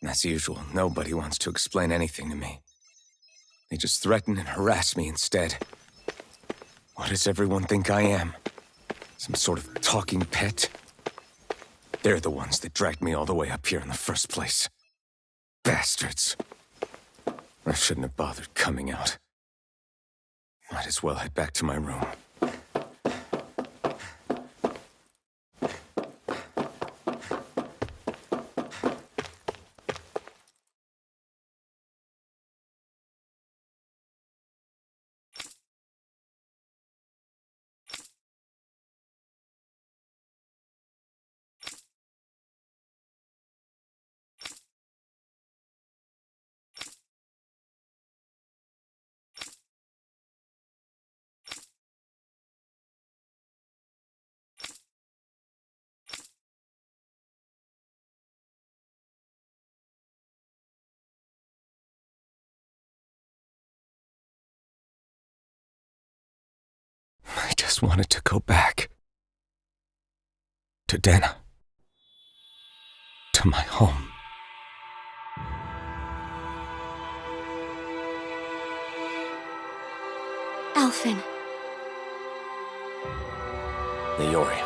As usual, nobody wants to explain anything to me. They just threaten and harass me instead. What does everyone think I am? Some sort of talking pet? They're the ones that dragged me all the way up here in the first place. Bastards. I shouldn't have bothered coming out. Might as well head back to my room. I just wanted to go back. To Dena. To my home. Alphen. Leori.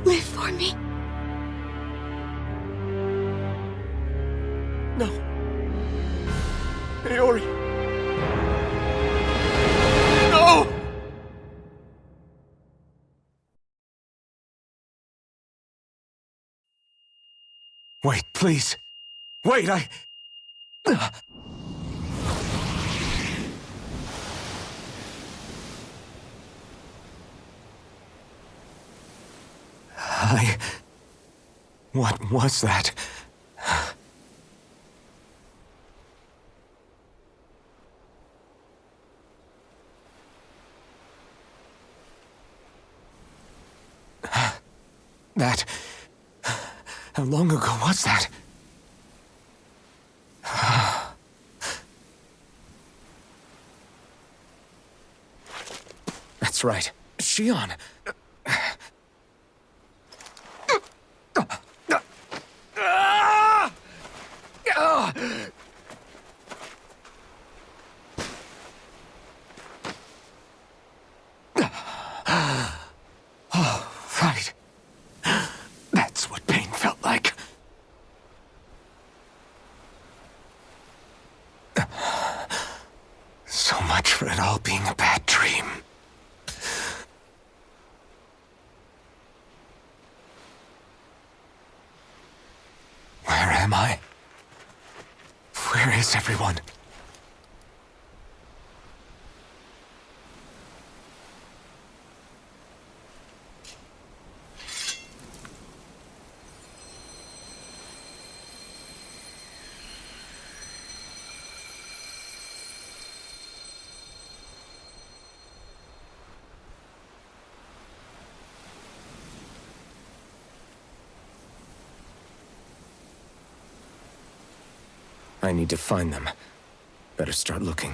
Live for me. No. Leori. No! Wait, please. Wait, I... What was that? That... How long ago was that? That's right. Shionne. Oh, right. That's what pain felt like. So much for it all being a bad dream. Where am I? Where is everyone? I need to find them. Better start looking.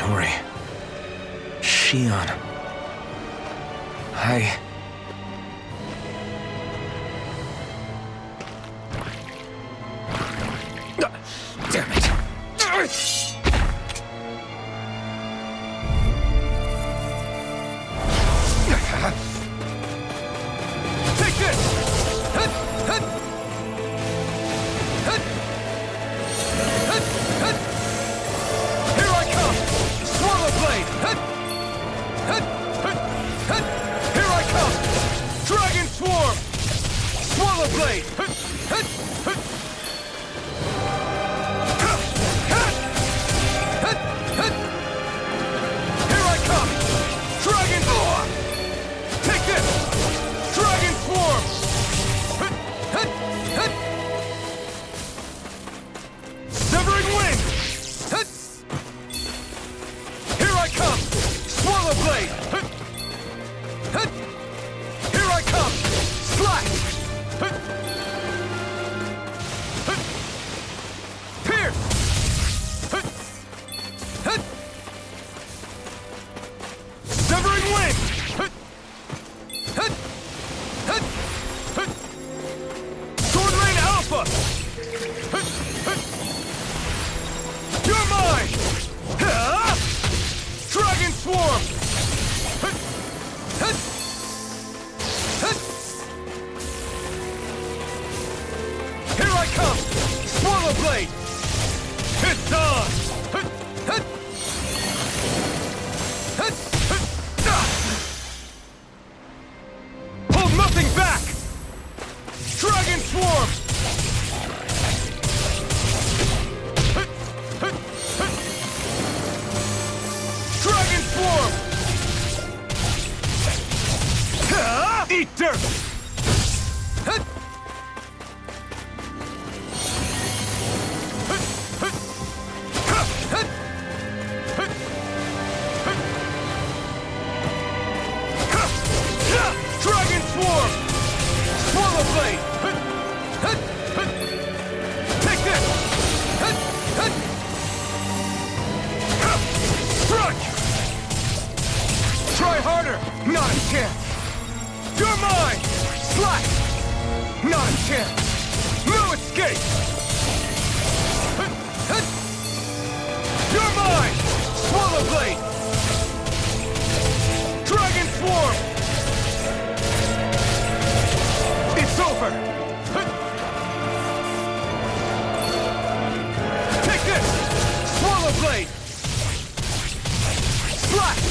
worry. Shionne. Damn it. Take this! Here I come! Swallow blade! Here I come! Dragon swarm! Swallow blade! Here I come! Dragon... Take this! Dragon swarm! Severing wind! Here I come! Swallow blade! Here I come! Slash! Pierce! Severing wind! Sword Lane Alpha! You're mine! Dragon Swarm! Here I come! Swallow Blade! It's on! Hold nothing back! Dragon Swarm! Dragon Swarm! Eat dirt! Dragon Swarm! Swallow Blade! Take this! Strike! Try harder! Not a chance! You're mine! Slash! Not a chance! No escape! You're mine! Swallow Blade! Dragon Swarm! It's over! Take this! Swallow Blade! Slash!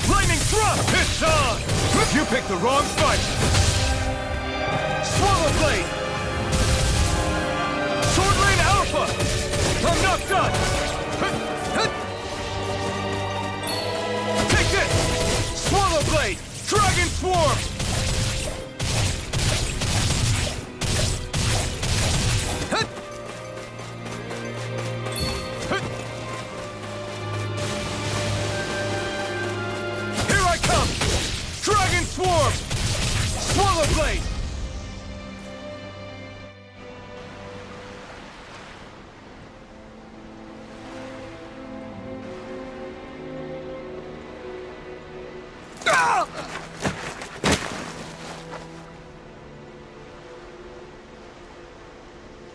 Lightning Thrust! It's on! You picked the wrong fight! Swallow Blade! Sword Lane Alpha! I'm not done! Take this! Swallow Blade! Dragon Swarm! Here I come! Dragon Swarm! Swallow Blade!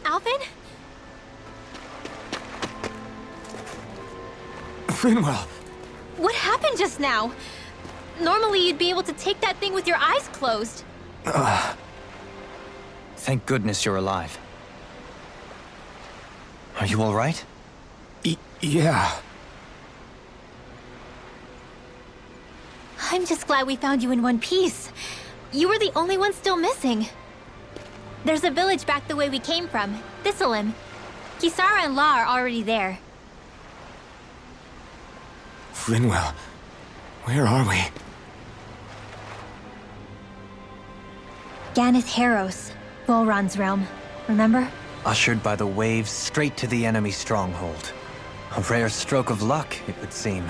Alphen? Rinwell! What happened just now? Normally you'd be able to take that thing with your eyes closed. Thank goodness you're alive. Are you all right? Yeah. I'm just glad we found you in one piece. You were the only one still missing. There's a village back the way we came from, Dohalim. Kisara and La are already there. Rinwell, where are we? Ganeth Heros, Vholran's realm, remember? Ushered by the waves straight to the enemy stronghold. A rare stroke of luck, it would seem.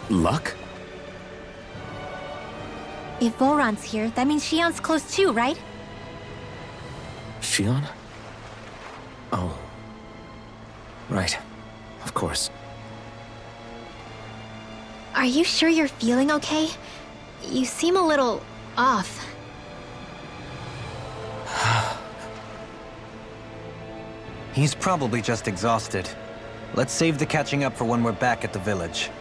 Luck? If Vholran's here, that means Shionne's close too, right? Shionne? Oh. Right. Of course. Are you sure you're feeling okay? You seem a little off. He's probably just exhausted. Let's save the catching up for when we're back at the village.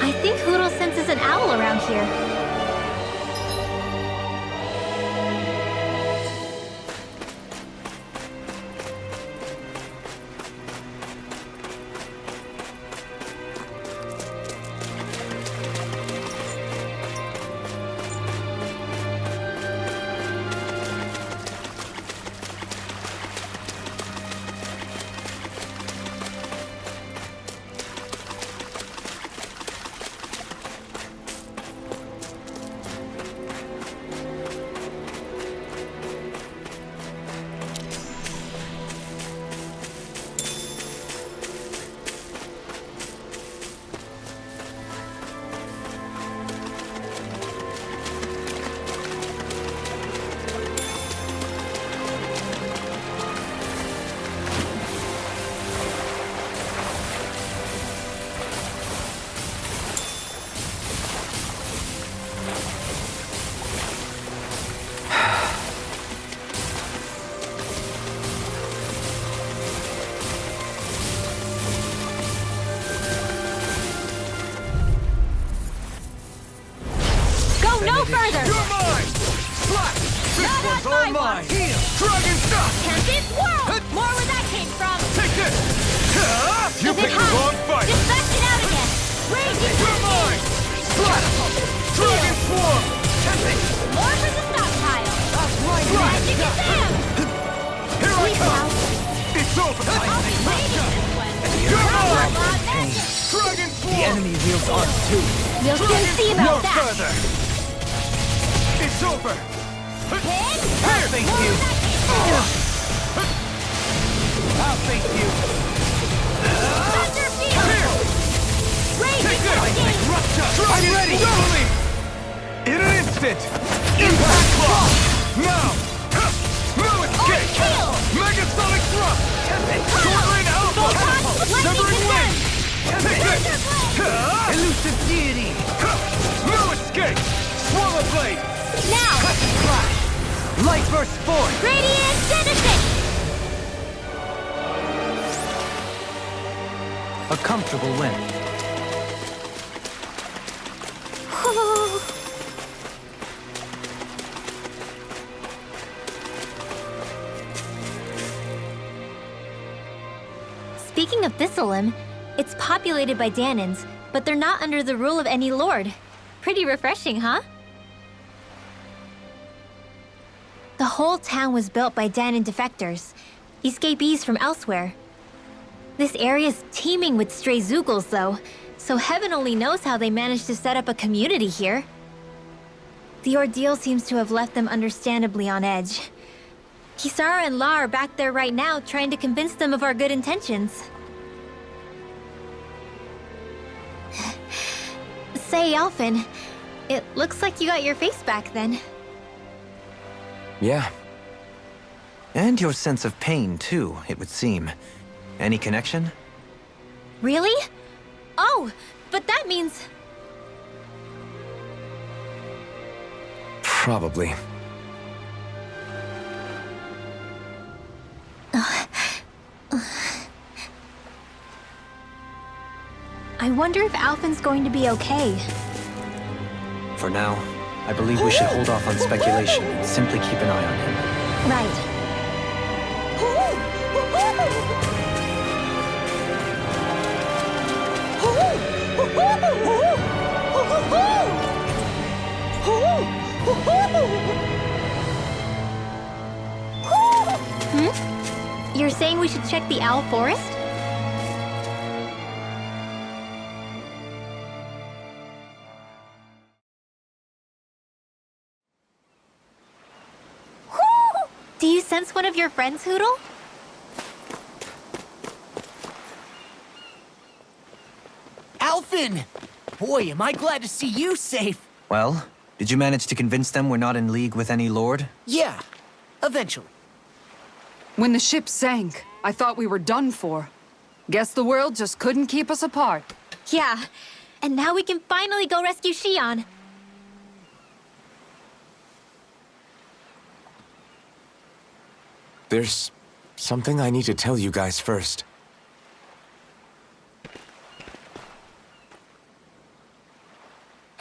I think Hootle senses an owl around here. No further! You're mine! Slap! This one's all mine! Here! Dragon stuff! Tempted Whirl! More where that came from! Take this! You Is it picked the hot? wrong fight! Just back it out again! Raging You're mine! Slap! Dragon swarm! More for the stockpile! That's right! Magic exam! Here I come! It's over! I'll be waiting this one! You're mine! Pain. Dragon swarm! The enemy wields arms too. We'll soon see about No that! further! It's over! I'll face you. I'll face you. Thunder field! Raging cascade! I'm ready! Dohalim! In an instant! Impact claw! Now! No escape! Kill! Megasonic thrust! Soaring alpha! Severing wing! Take this! Elusive deity. No escape! Swallow blade! Now! Light burst forth. Radiant Genesis! A comfortable win. Speaking of Thistlem, it's populated by Danans, but they're not under the rule of any lord. Pretty refreshing, huh? The whole town was built by Danan defectors, escapees from elsewhere. This area's teeming with stray Zoogles, though, so heaven only knows how they managed to set up a community here. The ordeal seems to have left them understandably on edge. Kisara and La are back there right now trying to convince them of our good intentions. Say, Alphen, it looks like you got your face back then. Yeah. And your sense of pain, too, it would seem. Any connection? Really? Oh, but that means... Probably. I wonder if Alphen's going to be okay. For now, I believe we should hold off on speculation and simply keep an eye on him. Right. You're saying we should check the Owl Forest? Do you sense one of your friends, Hootle? Ronan! Boy, am I glad to see you safe. Well, did you manage to convince them we're not in league with any lord? Yeah, eventually. When the ship sank, I thought we were done for. Guess the world just couldn't keep us apart. Yeah, and now we can finally go rescue Shionne. There's something I need to tell you guys first.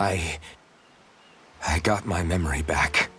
I got my memory back.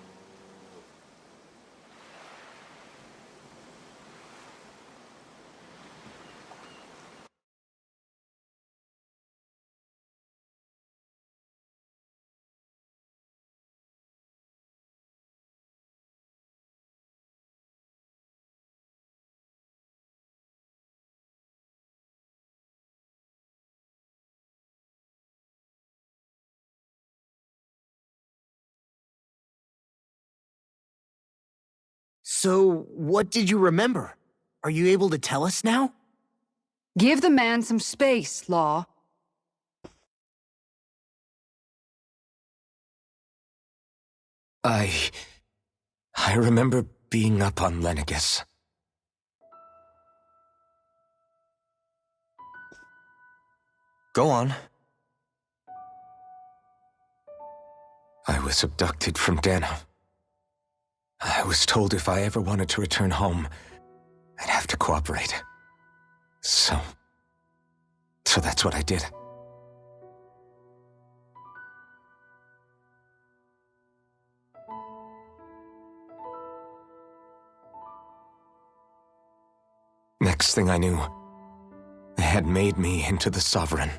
So, what did you remember? Are you able to tell us now? Give the man some space, Law. I remember being up on Lenegis. Go on. I was abducted from Dana. I was told if I ever wanted to return home, I'd have to cooperate. So that's what I did. Next thing I knew, they had made me into the Sovereign.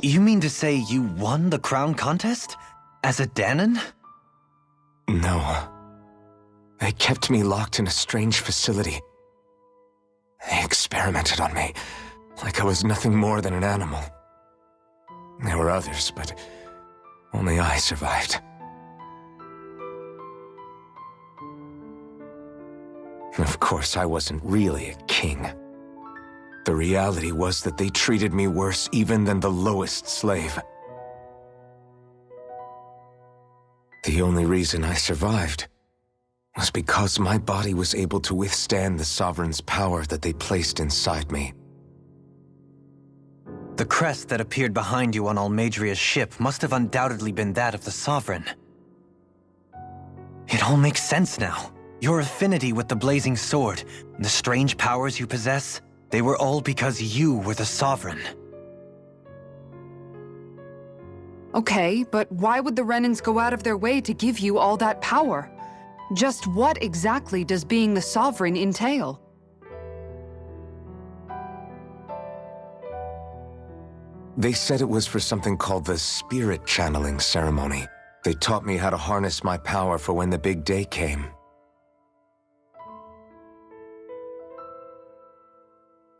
You mean to say you won the crown contest? As a Danon? No. They kept me locked in a strange facility. They experimented on me, like I was nothing more than an animal. There were others, but only I survived. Of course, I wasn't really a king. The reality was that they treated me worse even than the lowest slave. The only reason I survived was because my body was able to withstand the Sovereign's power that they placed inside me. The crest that appeared behind you on Almedria's ship must have undoubtedly been that of the Sovereign. It all makes sense now. Your affinity with the blazing sword, and the strange powers you possess, they were all because you were the Sovereign. Okay, but why would the Renans go out of their way to give you all that power? Just what exactly does being the Sovereign entail? They said it was for something called the Spirit Channeling Ceremony. They taught me how to harness my power for when the big day came.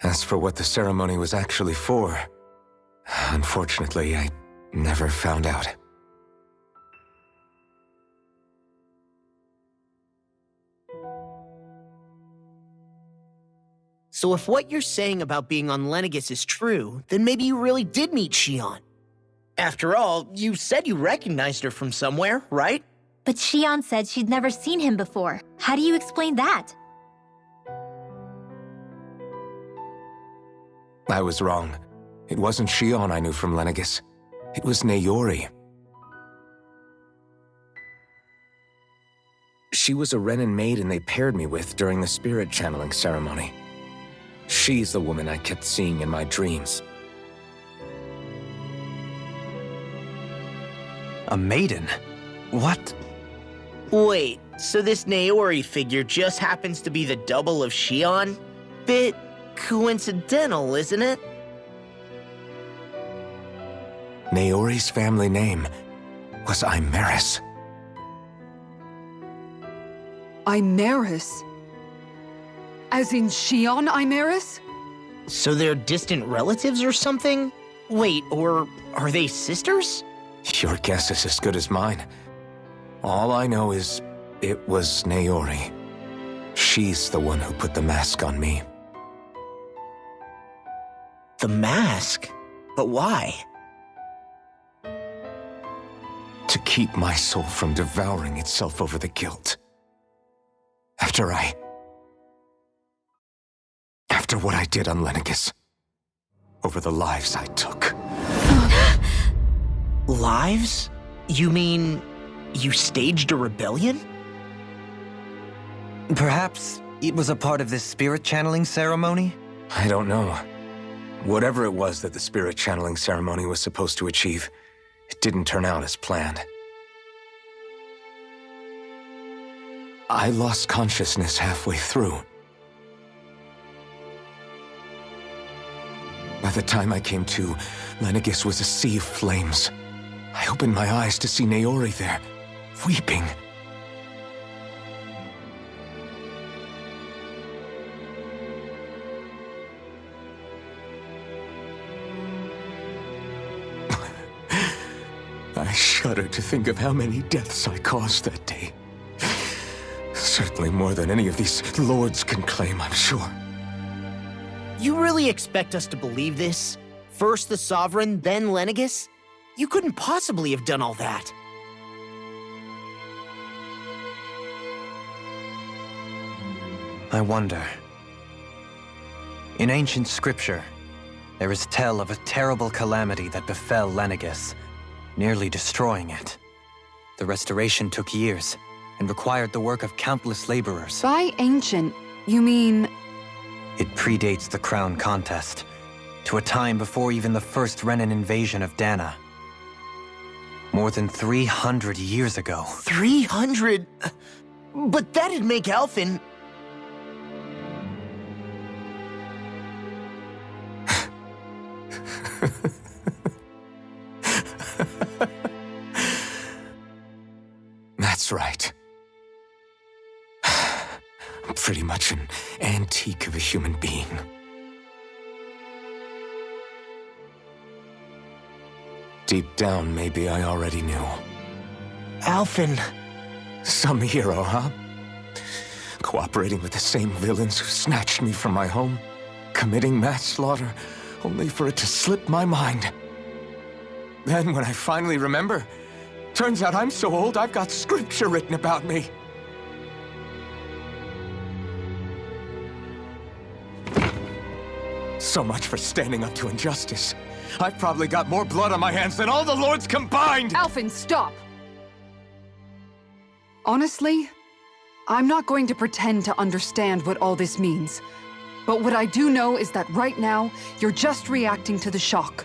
As for what the ceremony was actually for, unfortunately, I never found out. So if what you're saying about being on Lenegis is true, then maybe you really did meet Shionne. After all, you said you recognized her from somewhere, right? But Shionne said she'd never seen him before. How do you explain that? I was wrong. It wasn't Shionne I knew from Lenegis. It was Naori. She was a Renan maiden they paired me with during the spirit channeling ceremony. She's the woman I kept seeing in my dreams. A maiden? What? Wait, so this Naori figure just happens to be the double of Shionne? Bit coincidental, isn't it? Naori's family name was Imeris. Imeris? As in Shionne Imeris? So they're distant relatives or something? Wait, or are they sisters? Your guess is as good as mine. All I know is it was Naori. She's the one who put the mask on me. The mask? But why? To keep my soul from devouring itself over the guilt. After what I did on Lenegis. Over the lives I took. Lives? You mean you staged a rebellion? Perhaps it was a part of this spirit channeling ceremony? I don't know. Whatever it was that the spirit channeling ceremony was supposed to achieve, it didn't turn out as planned. I lost consciousness halfway through. By the time I came to, Lenegis was a sea of flames. I opened my eyes to see Naori there, weeping. I shudder to think of how many deaths I caused that day. Certainly more than any of these lords can claim, I'm sure. You really expect us to believe this? First the Sovereign, then Lenegis? You couldn't possibly have done all that. I wonder. In ancient scripture, there is tell of a terrible calamity that befell Lenegis, nearly destroying it. The restoration took years, and required the work of countless laborers. By ancient, you mean... It predates the crown contest, to a time before even the first Renan invasion of Dana. More than 300 years ago. 300? But that'd make Alphen... That's right. I'm pretty much an antique of a human being. Deep down, maybe I already knew. Alphen... Some hero, huh? Cooperating with the same villains who snatched me from my home, committing mass slaughter, only for it to slip my mind. Then, when I finally remember, turns out I'm so old I've got scripture written about me. So much for standing up to injustice. I've probably got more blood on my hands than all the lords combined! Alphen, stop! Honestly, I'm not going to pretend to understand what all this means. But what I do know is that right now, you're just reacting to the shock.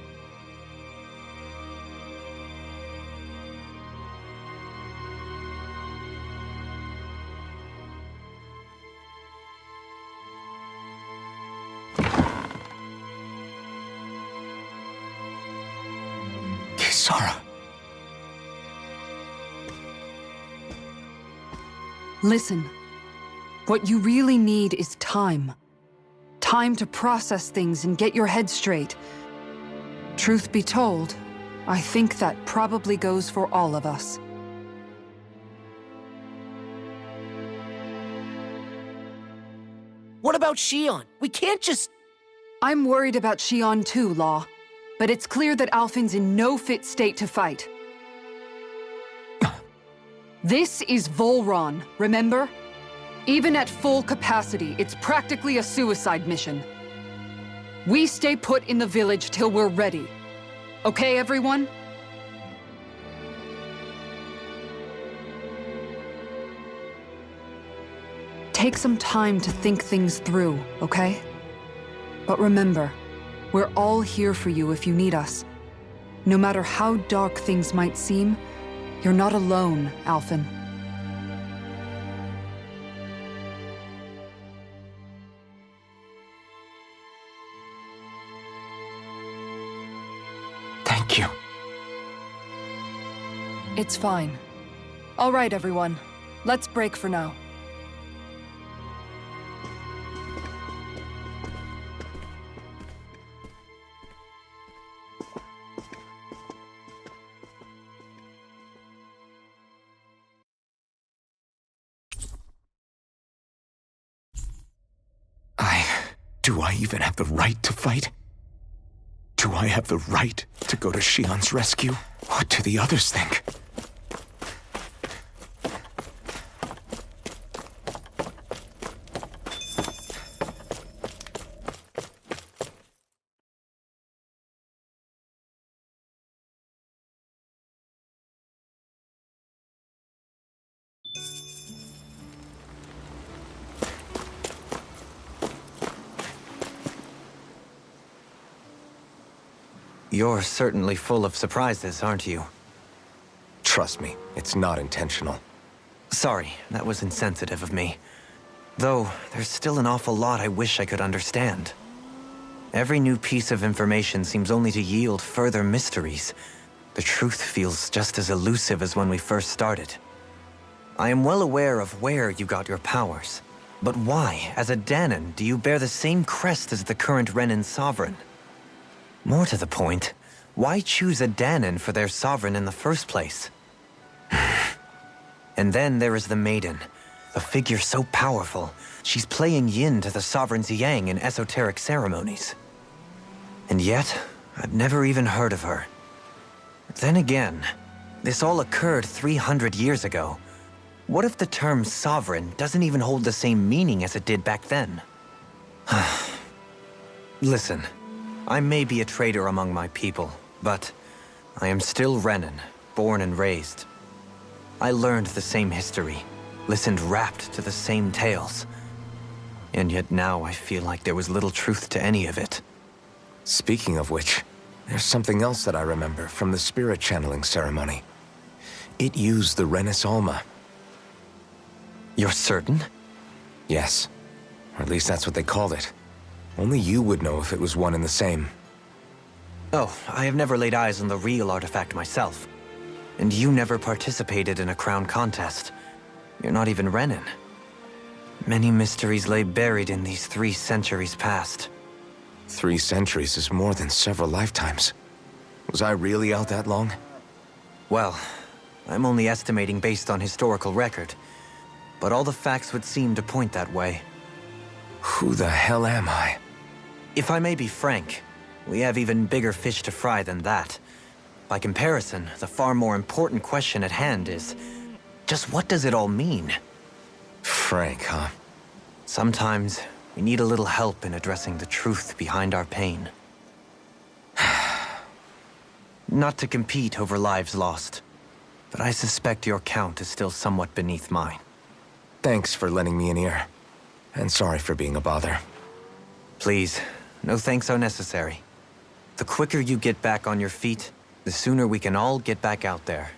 Kisara. Listen, what you really need is time. Time to process things and get your head straight. Truth be told, I think that probably goes for all of us. What about Shionne? We can't just... I'm worried about Shionne too, Law. But it's clear that Alphen's in no fit state to fight. This is Vholran, remember? Even at full capacity, it's practically a suicide mission. We stay put in the village till we're ready. Okay, everyone? Take some time to think things through, okay? But remember, we're all here for you if you need us. No matter how dark things might seem, you're not alone, Alphen. Thank you. It's fine. All right, everyone. Let's break for now. Do I even have the right to fight? Do I have the right to go to Shionne's rescue? What do the others think? You're certainly full of surprises, aren't you? Trust me, it's not intentional. Sorry, that was insensitive of me. Though, there's still an awful lot I wish I could understand. Every new piece of information seems only to yield further mysteries. The truth feels just as elusive as when we first started. I am well aware of where you got your powers. But why, as a Danon, do you bear the same crest as the current Renan sovereign? More to the point, why choose a Danon for their sovereign in the first place? And then there is the Maiden, a figure so powerful, she's playing yin to the sovereign's yang in esoteric ceremonies. And yet, I've never even heard of her. Then again, this all occurred 300 years ago. What if the term sovereign doesn't even hold the same meaning as it did back then? Listen. I may be a traitor among my people, but I am still Renan, born and raised. I learned the same history, listened rapt to the same tales. And yet now I feel like there was little truth to any of it. Speaking of which, there's something else that I remember from the spirit channeling ceremony. It used the Renis Alma. You're certain? Yes, or at least that's what they called it. Only you would know if it was one and the same. Oh, I have never laid eyes on the real artifact myself. And you never participated in a crown contest. You're not even Renan. Many mysteries lay buried in these 3 centuries past. 3 centuries is more than several lifetimes. Was I really out that long? Well, I'm only estimating based on historical record. But all the facts would seem to point that way. Who the hell am I? If I may be frank, we have even bigger fish to fry than that. By comparison, the far more important question at hand is, just what does it all mean? Frank, huh? Sometimes, we need a little help in addressing the truth behind our pain. Not to compete over lives lost, but I suspect your count is still somewhat beneath mine. Thanks for lending me an ear. And sorry for being a bother. Please, no thanks are necessary. The quicker you get back on your feet, the sooner we can all get back out there.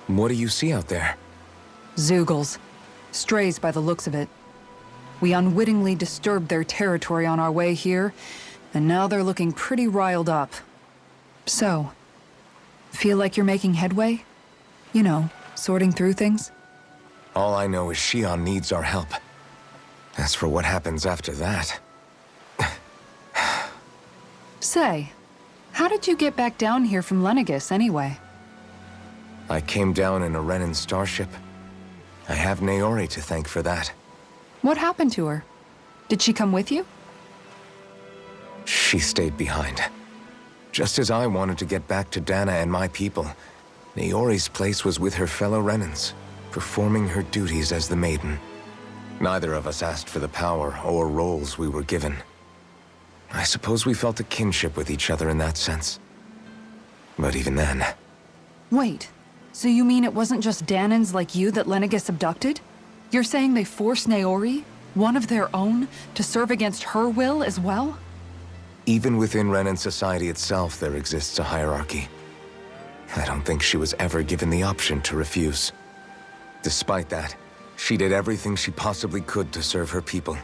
What do you see out there? Zeugles. Strays by the looks of it. We unwittingly disturbed their territory on our way here, and now they're looking pretty riled up. So, feel like you're making headway? You know, sorting through things? All I know is Shionne needs our help. As for what happens after that... Say, how did you get back down here from Lenegis anyway? I came down in a Renan starship. I have Naori to thank for that. What happened to her? Did she come with you? She stayed behind. Just as I wanted to get back to Dana and my people, Naori's place was with her fellow Renans, performing her duties as the Maiden. Neither of us asked for the power or roles we were given. I suppose we felt a kinship with each other in that sense. But even then... Wait, so you mean it wasn't just Danans like you that Lenegis abducted? You're saying they forced Naori, one of their own, to serve against her will as well? Even within Renan society itself, there exists a hierarchy. I don't think she was ever given the option to refuse. Despite that, she did everything she possibly could to serve her people.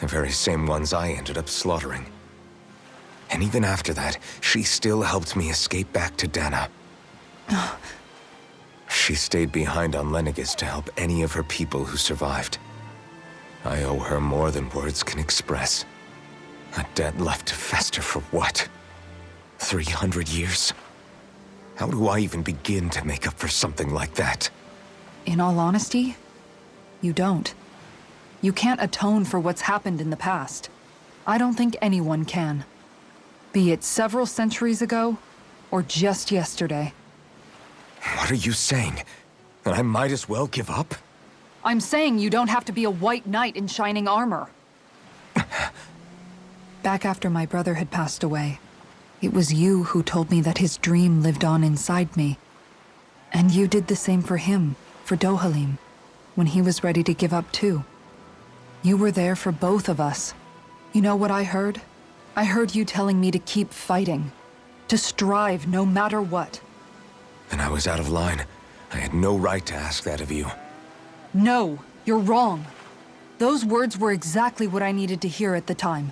The very same ones I ended up slaughtering. And even after that, she still helped me escape back to Dana. She stayed behind on Lenegis to help any of her people who survived. I owe her more than words can express. A debt left to fester for what? 300 years? How do I even begin to make up for something like that? In all honesty, you don't. You can't atone for what's happened in the past. I don't think anyone can. Be it several centuries ago, or just yesterday. What are you saying? That I might as well give up? I'm saying you don't have to be a white knight in shining armor. Back after my brother had passed away, it was you who told me that his dream lived on inside me. And you did the same for him, for Dohalim, when he was ready to give up too. You were there for both of us. You know what I heard? I heard you telling me to keep fighting, to strive no matter what. Then I was out of line. I had no right to ask that of you. No, you're wrong. Those words were exactly what I needed to hear at the time.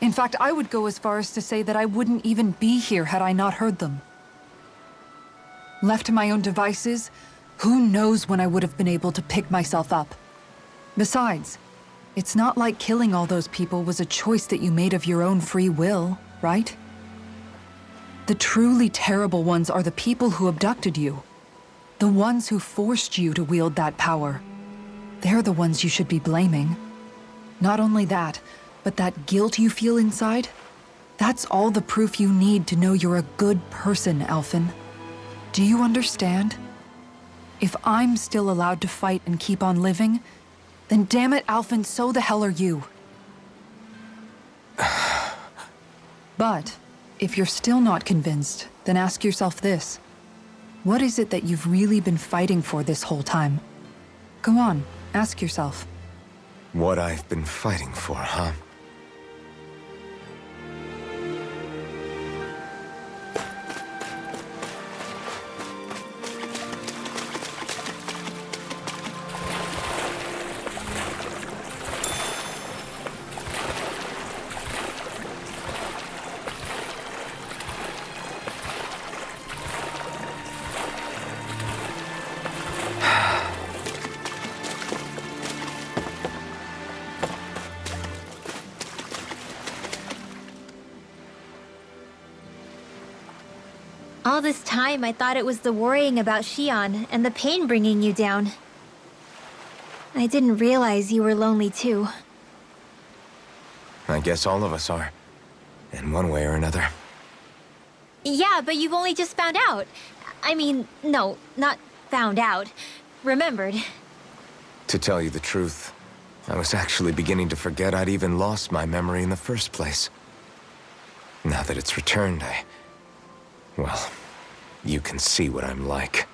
In fact, I would go as far as to say that I wouldn't even be here had I not heard them. Left to my own devices, who knows when I would have been able to pick myself up. Besides, it's not like killing all those people was a choice that you made of your own free will, right? The truly terrible ones are the people who abducted you. The ones who forced you to wield that power. They're the ones you should be blaming. Not only that, but that guilt you feel inside, that's all the proof you need to know you're a good person, Alphen. Do you understand? If I'm still allowed to fight and keep on living, then damn it, Alphen, so the hell are you. But, if you're still not convinced, then ask yourself this. What is it that you've really been fighting for this whole time? Go on, ask yourself. What I've been fighting for, huh? All this time, I thought it was the worrying about Shionne and the pain bringing you down. I didn't realize you were lonely too. I guess all of us are. In one way or another. Yeah, but you've only just found out. I mean, no, not found out. Remembered. To tell you the truth, I was actually beginning to forget I'd even lost my memory in the first place. Now that it's returned, well, you can see what I'm like.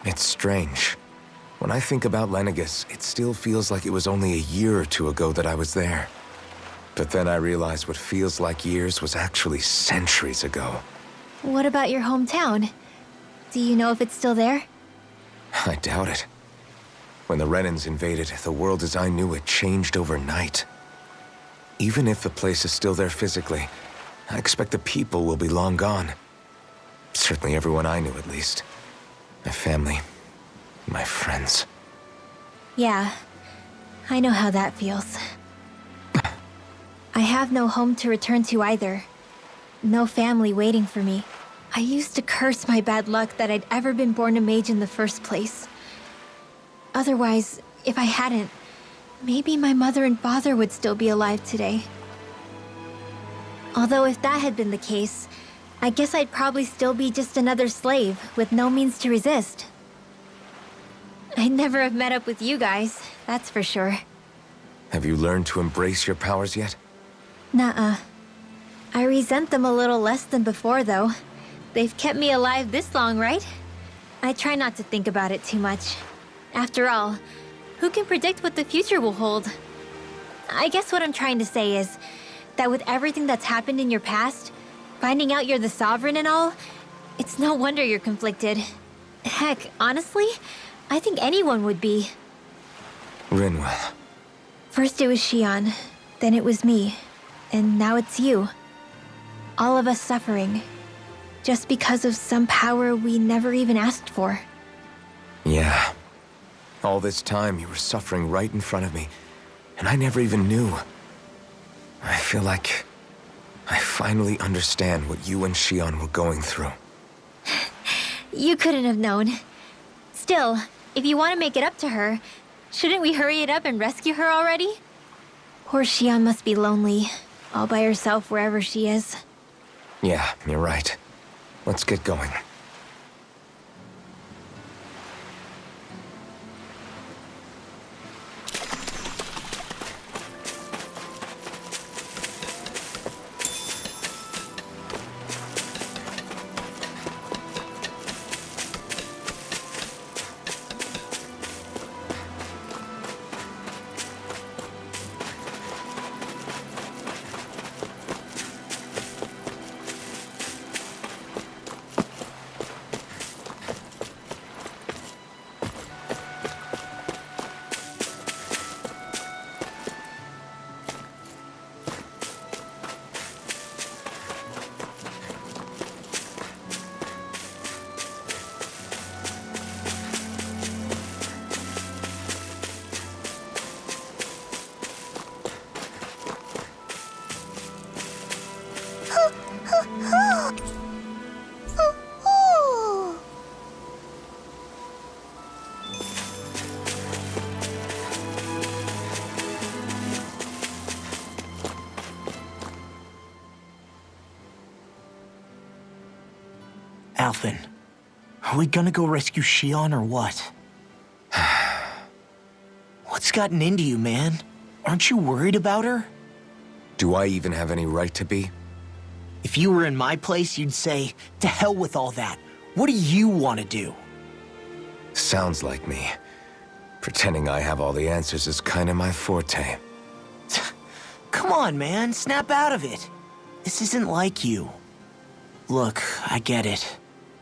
It's strange. When I think about Lenegis, it still feels like it was only a year or two ago that I was there. But then I realized what feels like years was actually centuries ago. What about your hometown? Do you know if it's still there? I doubt it. When the Renans invaded, the world as I knew it changed overnight. Even if the place is still there physically, I expect the people will be long gone. Certainly everyone I knew, at least. My family, my friends. Yeah, I know how that feels. I have no home to return to either. No family waiting for me. I used to curse my bad luck that I'd ever been born a mage in the first place. Otherwise, if I hadn't, maybe my mother and father would still be alive today. Although if that had been the case, I guess I'd probably still be just another slave with no means to resist. I'd never have met up with you guys, that's for sure. Have you learned to embrace your powers yet? Nuh-uh. I resent them a little less than before, though. They've kept me alive this long, right? I try not to think about it too much. After all, who can predict what the future will hold? I guess what I'm trying to say is that with everything that's happened in your past, finding out you're the Sovereign and all, it's no wonder you're conflicted. Heck, honestly, I think anyone would be. Rinwell. First it was Shionne, then it was me, and now it's you. All of us suffering, just because of some power we never even asked for. Yeah. All this time you were suffering right in front of me, and I never even knew. I feel like I finally understand what you and Shionne were going through. You couldn't have known. Still, if you want to make it up to her, shouldn't we hurry it up and rescue her already? Poor Shionne must be lonely, all by herself wherever she is. Yeah, you're right. Let's get going. Alphen, are we gonna go rescue Shionne or what? What's gotten into you, man? Aren't you worried about her? Do I even have any right to be? If you were in my place, you'd say, to hell with all that. What do you want to do? Sounds like me. Pretending I have all the answers is kind of my forte. Come on, man, snap out of it. This isn't like you. Look, I get it.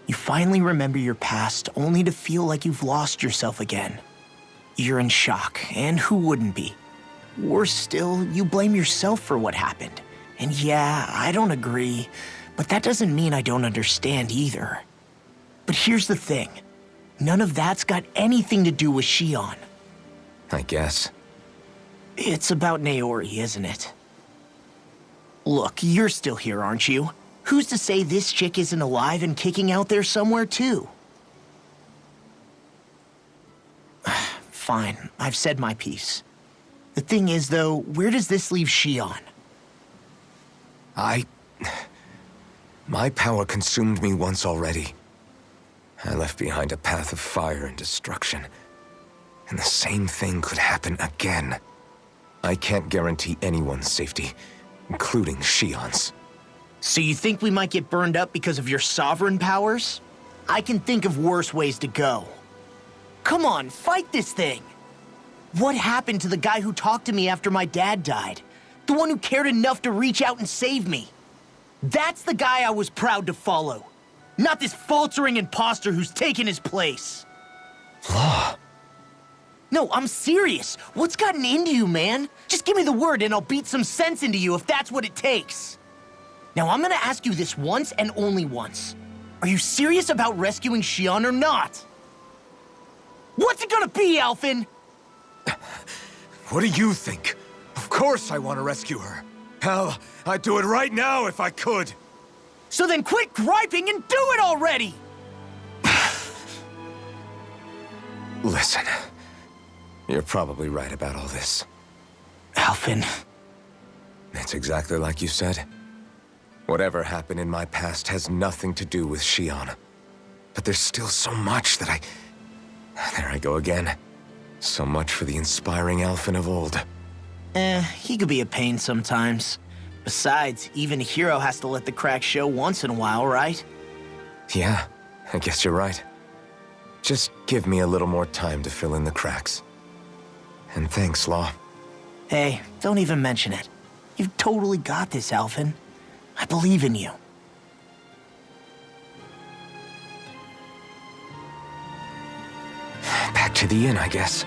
You finally remember your past, only to feel like you've lost yourself again. You're in shock, and who wouldn't be? Worse still, you blame yourself for what happened. And yeah, I don't agree, but that doesn't mean I don't understand either. But here's the thing. None of that's got anything to do with Shionne. I guess. It's about Naori, isn't it? Look, you're still here, aren't you? Who's to say this chick isn't alive and kicking out there somewhere, too? Fine, I've said my piece. The thing is, though, where does this leave Shionne? My power consumed me once already. I left behind a path of fire and destruction. And the same thing could happen again. I can't guarantee anyone's safety, including Shionne's. So you think we might get burned up because of your sovereign powers? I can think of worse ways to go. Come on, fight this thing! What happened to the guy who talked to me after my dad died? The one who cared enough to reach out and save me? That's the guy I was proud to follow. Not this faltering imposter who's taken his place. Law. No, I'm serious. What's gotten into you, man? Just give me the word and I'll beat some sense into you if that's what it takes. Now, I'm gonna ask you this once and only once. Are you serious about rescuing Shionne or not? What's it gonna be, Alphen? What do you think? Of course I want to rescue her. Hell, I'd do it right now if I could. So then quit griping and do it already! Listen, you're probably right about all this. Alphen. It's exactly like you said. Whatever happened in my past has nothing to do with Shionne. But there's still so much that There I go again. So much for the inspiring Alphen of old. He could be a pain sometimes. Besides, even a hero has to let the cracks show once in a while, right? Yeah, I guess you're right. Just give me a little more time to fill in the cracks. And thanks, Law. Hey, don't even mention it. You've totally got this, Alphen. I believe in you. Back to the inn, I guess.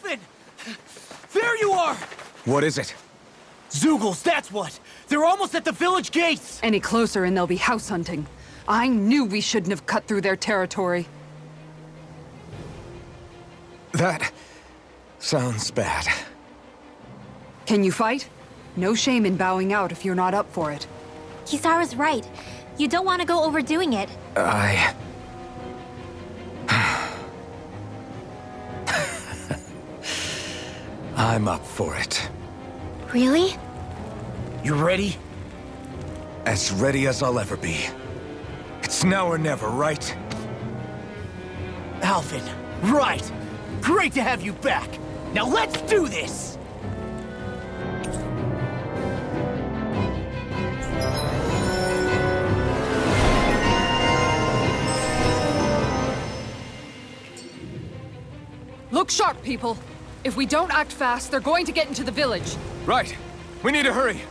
Alphen! There you are! What is it? Zeugles, that's what! They're almost at the village gates! Any closer and they'll be house hunting. I knew we shouldn't have cut through their territory. That sounds bad. Can you fight? No shame in bowing out if you're not up for it. Kisara's right. You don't want to go overdoing it. I'm up for it. Really? You ready? As ready as I'll ever be. It's now or never, right? Alphen, right! Great to have you back! Now let's do this! Look sharp, people! If we don't act fast, they're going to get into the village. Right. We need to hurry.